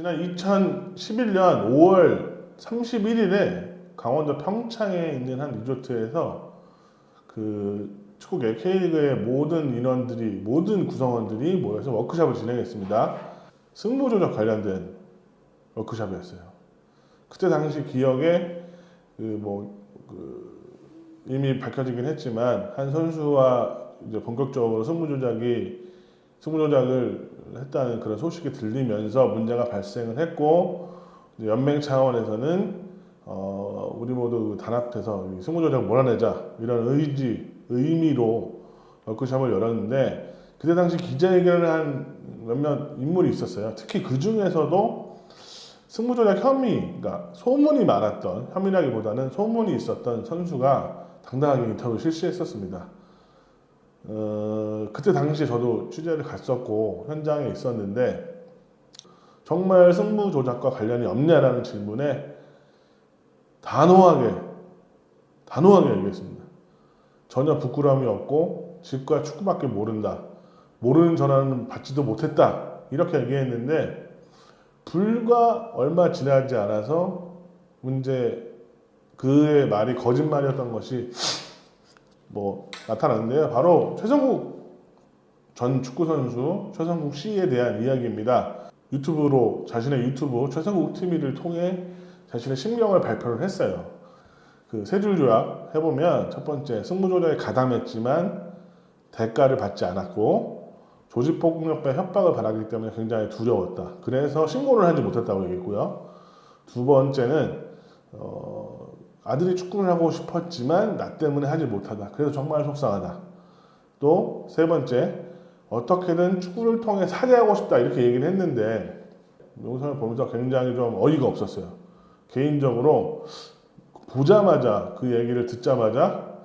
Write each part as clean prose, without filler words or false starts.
지난 2011년 5월 31일에 강원도 평창에 있는 한 리조트에서 그 축구계 K리그의 모든 구성원들이 모여서 워크숍을 진행했습니다. 승부 조작 관련된 워크숍이었어요. 그때 당시 기억에 이미 밝혀지긴 했지만 한 선수와 이제 본격적으로 승부 조작을 했다는 그런 소식이 들리면서 문제가 발생을 했고, 연맹 차원에서는 우리 모두 단합해서 승부 조작을 몰아내자 이런 의미로 워크숍을 열었는데, 그때 당시 기자회견을 한 몇몇 인물이 있었어요. 특히 그 중에서도 승부 조작 그러니까 소문이 많았던, 혐의라기보다는 소문이 있었던 선수가 당당하게 인터뷰를 실시했었습니다. 그때 당시에 저도 취재를 갔었고 현장에 있었는데, 정말 승부 조작과 관련이 없냐라는 질문에 단호하게 얘기했습니다. 전혀 부끄러움이 없고 직과 축구밖에 모른다, 모르는 전화는 받지도 못했다, 이렇게 얘기했는데, 불과 얼마 지나지 않아서 그의 말이 거짓말이었던 것이 나타났는데요. 바로 최성국 전 축구 선수 최성국 씨에 대한 이야기입니다. 자신의 유튜브 최성국 TV를 통해 자신의 심경을 발표를 했어요. 그 세 줄 요약 해보면, 첫 번째, 승부 조작에 가담했지만 대가를 받지 않았고 조직폭력배 협박을 받았기 때문에 굉장히 두려웠다. 그래서 신고를 하지 못했다고 얘기했고요. 두 번째는 아들이 축구를 하고 싶었지만 나 때문에 하지 못하다. 그래서 정말 속상하다. 또 세 번째, 어떻게든 축구를 통해 사죄하고 싶다, 이렇게 얘기를 했는데, 영상을 보면서 굉장히 좀 어이가 없었어요. 개인적으로 보자마자, 그 얘기를 듣자마자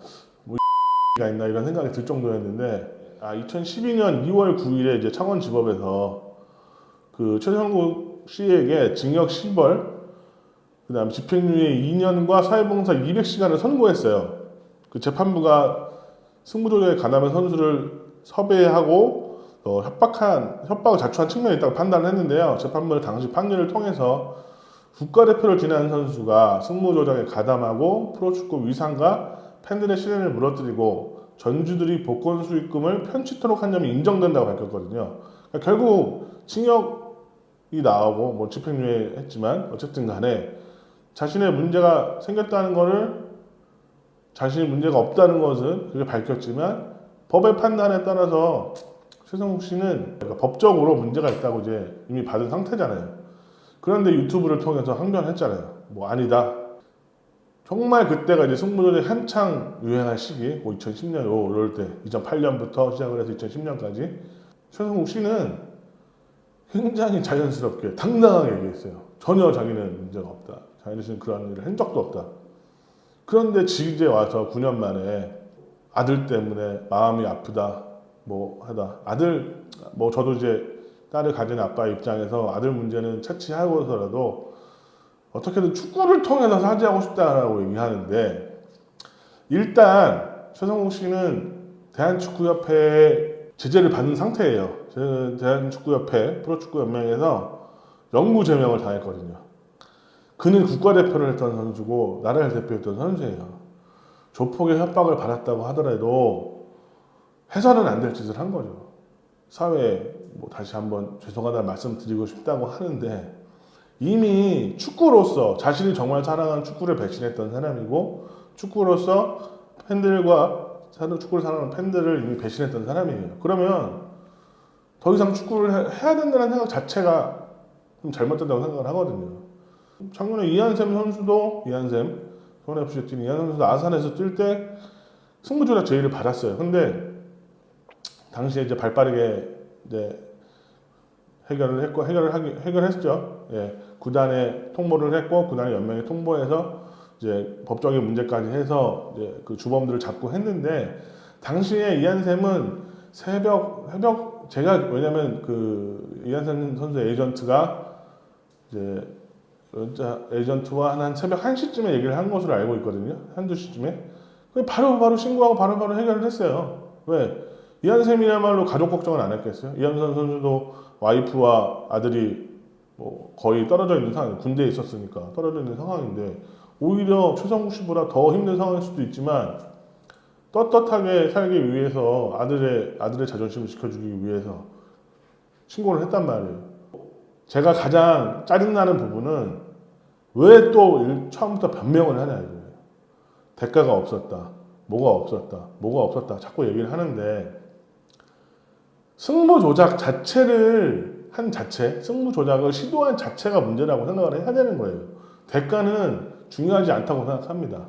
가 있나 이런 생각이 들 정도였는데, 2012년 2월 9일에 이제 창원지법에서 그 최성국 씨에게 징역 10월, 그 다음 집행유예 2년과 사회봉사 200시간을 선고했어요. 그 재판부가 승부조작에 가담한 선수를 섭외하고 협박을 자초한 측면이 있다고 판단을 했는데요. 재판부는 당시 판결을 통해서 국가대표를 지낸 선수가 승부조작에 가담하고 프로축구 위상과 팬들의 신뢰를 무너뜨리고 전주들이 복권 수익금을 편취토록 한 점이 인정된다고 밝혔거든요. 그러니까 결국 징역이 나오고 집행유예 했지만 어쨌든 간에 자신의 문제가 생겼다는 것을, 자신이 문제가 없다는 것은 그게 밝혔지만, 법의 판단에 따라서 최성국 씨는 법적으로 문제가 있다고 이제 이미 받은 상태잖아요. 그런데 유튜브를 통해서 항변했잖아요. 아니다. 정말 그때가 이제 승부조작이 한창 유행할 시기, 2010년 이럴 때, 2008년부터 시작을 해서 2010년까지 최성국 씨는 굉장히 자연스럽게 당당하게 얘기했어요. 전혀 자기는 문제가 없다. 자기는 그런 일을 한 적도 없다. 그런데 이제 와서 9년 만에 아들 때문에 마음이 아프다, 저도 이제 딸을 가진 아빠 입장에서 아들 문제는 차치하고서라도 어떻게든 축구를 통해서 사죄하고 싶다라고 얘기하는데, 일단 최성국 씨는 대한축구협회의 제재를 받은 상태예요. 대한축구협회 프로축구연맹에서 영구 제명을 당했거든요. 그는 국가대표를 했던 선수고 나라를 대표했던 선수예요. 조폭의 협박을 받았다고 하더라도 해서는 안 될 짓을 한 거죠. 사회에 다시 한번 죄송하다는 말씀 드리고 싶다고 하는데, 이미 축구로서 자신이 정말 사랑하는 축구를 배신했던 사람이고, 축구로서 축구를 사랑하는 팬들을 이미 배신했던 사람이에요. 그러면 더 이상 축구를 해야 된다는 생각 자체가 좀 잘못된다고 생각을 하거든요. 작년에 이한샘 선수도, 서울FC에 뛴 이한샘 선수도 아산에서 뛸 때 승부조작 제의를 받았어요. 근데 당시에 이제 발빠르게 이제 해결했죠. 예, 구단에 통보를 했고, 구단의 연맹에 통보해서 이제 법적인 문제까지 해서 이제 그 주범들을 잡고 했는데, 당시에 이한샘은 왜냐면 그 이한샘 선수 에이전트가 이제 에이전트와 한 새벽 1시쯤에 얘기를 한 것으로 알고 있거든요. 한두 시쯤에. 바로 신고하고 바로 해결을 했어요. 왜? 이한샘이야말로 가족 걱정을 안 했겠어요? 이한샘 선수도 와이프와 아들이 뭐 거의 떨어져 있는 상황, 군대에 있었으니까 떨어져 있는 상황인데 오히려 최성국 씨보다 더 힘든 상황일 수도 있지만 떳떳하게 살기 위해서 아들의 자존심을 지켜주기 위해서 신고를 했단 말이에요. 제가 가장 짜증나는 부분은 왜 또 처음부터 변명을 하냐 이거예요. 대가가 없었다, 뭐가 없었다 자꾸 얘기를 하는데 승부 조작 자체를 승부 조작을 시도한 자체가 문제라고 생각을 해야 되는 거예요. 대가는 중요하지 않다고 생각합니다.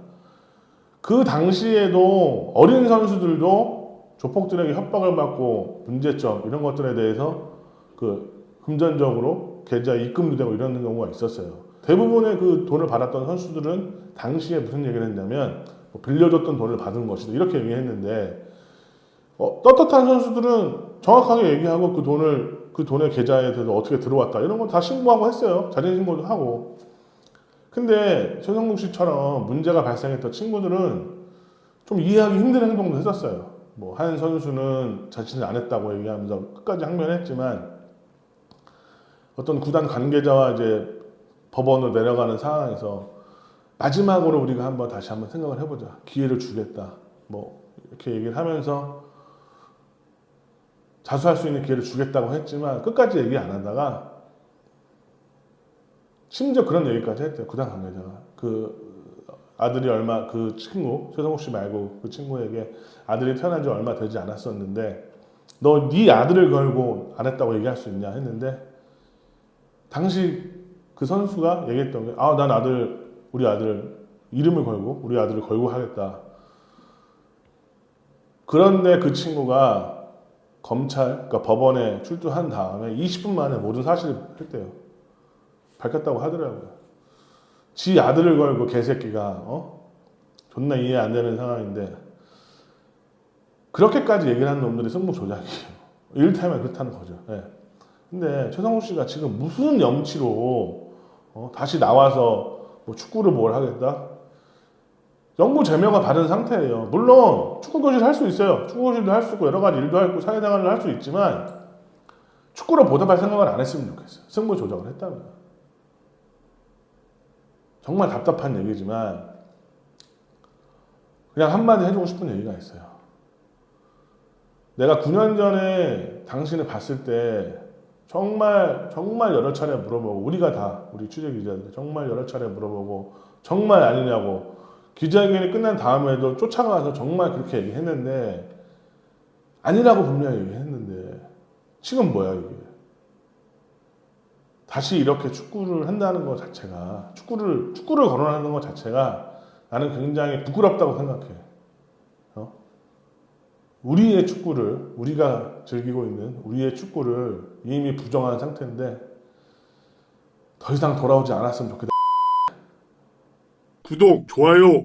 그 당시에도 어린 선수들도 조폭들에게 협박을 받고 문제점 이런 것들에 대해서 그 금전적으로 계좌 입금도 되고 이런 경우가 있었어요. 대부분의 그 돈을 받았던 선수들은 당시에 무슨 얘기를 했냐면 뭐 빌려줬던 돈을 받은 것이다 이렇게 얘기했는데 떳떳한 선수들은 정확하게 얘기하고 그 돈의 계좌에 대해서 어떻게 들어왔다 이런 거 다 신고하고 했어요. 자진 신고도 하고. 근데 최성국 씨처럼 문제가 발생했던 친구들은 좀 이해하기 힘든 행동도 했었어요. 뭐 한 선수는 자신이 안 했다고 얘기하면서 끝까지 항변했지만 어떤 구단 관계자와 이제 법원으로 내려가는 상황에서 마지막으로 우리가 다시 한번 생각을 해보자. 기회를 주겠다. 뭐 이렇게 얘기를 하면서 자수할 수 있는 기회를 주겠다고 했지만 끝까지 얘기 안 하다가 심지어 그런 얘기까지 했대요. 구단 관계자가. 그 아들이 그 친구, 최성국 씨 말고 그 친구에게 아들이 태어난 지 얼마 되지 않았었는데 너 네 아들을 걸고 안 했다고 얘기할 수 있냐 했는데 당시 그 선수가 얘기했던 게 난 우리 아들 이름을 걸고 우리 아들을 걸고 하겠다. 그런데 그 친구가 그러니까 법원에 출두한 다음에 20분 만에 모든 사실을 했대요. 밝혔다고 하더라고요. 지 아들을 걸고 개새끼가 존나 이해 안 되는 상황인데 그렇게까지 얘기를 하는 놈들이 승부 조작이에요. 이를테면 그렇다는 거죠. 네. 근데 최성국 씨가 지금 무슨 염치로 다시 나와서 뭐 축구를 뭘 하겠다? 영구 제명을 받은 상태예요. 물론 축구 교실을 할 수 있어요. 축구 교실도 할 수 있고 여러 가지 일도 할 수 있고 사회생활을 할 수 있지만 축구를 보답할 생각을 안 했으면 좋겠어요. 승부 조작을 했다면. 정말 답답한 얘기지만 그냥 한마디 해주고 싶은 얘기가 있어요. 내가 9년 전에 당신을 봤을 때 정말 여러 차례 물어보고 우리 취재 기자들 정말 여러 차례 물어보고 정말 아니냐고 기자회견이 끝난 다음에도 쫓아가서 정말 그렇게 얘기했는데 아니라고 분명히 얘기했는데 지금 뭐야 이게. 다시 이렇게 축구를 한다는 것 자체가 축구를 거론하는 것 자체가 나는 굉장히 부끄럽다고 생각해. 우리의 축구를 우리가 즐기고 있는 우리의 축구를 이미 부정한 상태인데 더 이상 돌아오지 않았으면 좋겠다. 구독, 좋아요